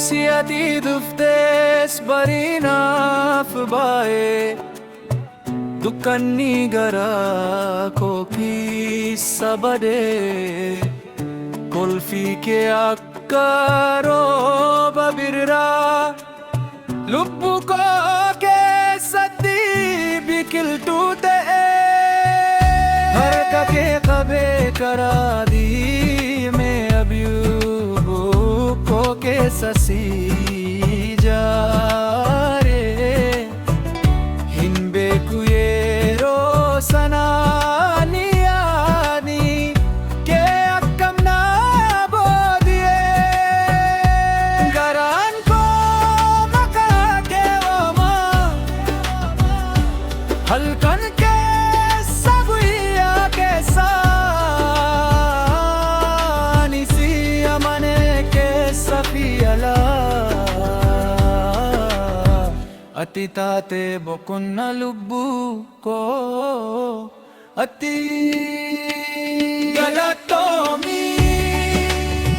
Siati duftes barinaaf bae Dukkanni garaa koo keessa bade Kolfii kee akka rooba birraa Lubbuu koo keessatti biqiltuu ta'e Harka kee qabee karaa diimee abiyuu koo keessa si jaare Hin beeku yeroo sanaa ni yaani kee akkam naa boodiyee Garaan koo maqaa kee waama halkan keessa guyyaa keessa Ani si amanee keessa fi alaa Ati taate boqonnaa lubbuu koo Ati galatoomii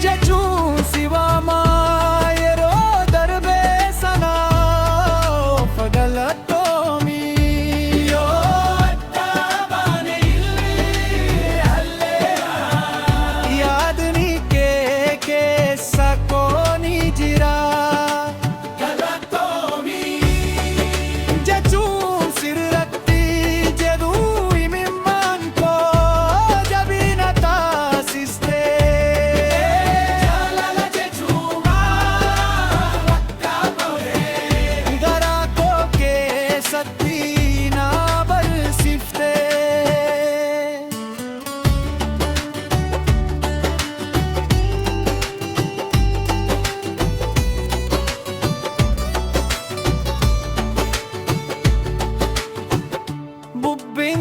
jechuun si waama yeroo darbee sana of galatoomii yoo adda baane illee halleera yaadni kee keessa koo ni jira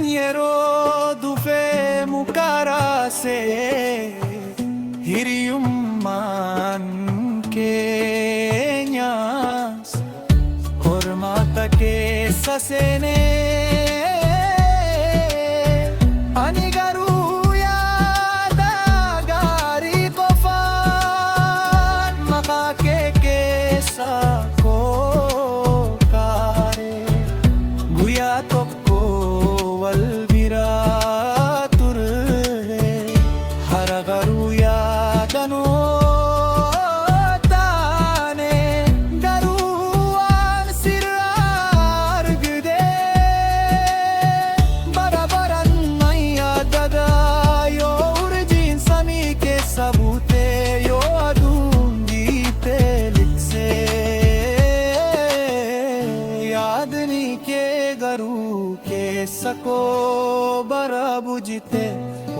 Yeroo dhufee mukaaraasee hiriyummaan keenyas hormaata keessa seenee ani garuu yaada gaarii qofaan maqaa kee keessa koo kaaree guyyaa tokko wal biraa turre hara garuu yaadanoo taane garuu waan sirraa argite bara baran nan yaadada yoo urjiin samii keessa buute yoo aduun dhiibbee liksee yaadni kee garuu keessa koo bara bujite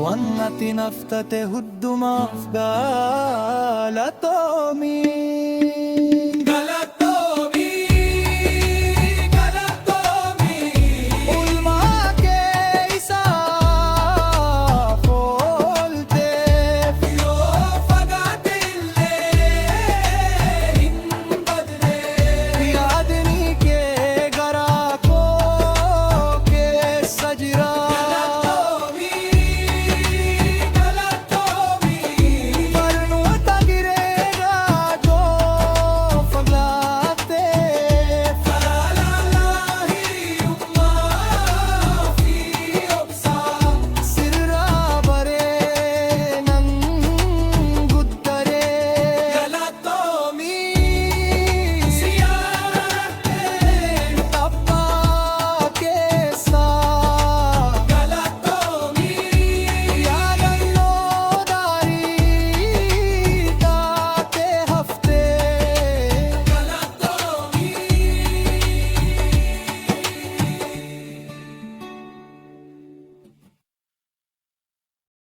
waan ati naftate hundumaaf galatoomii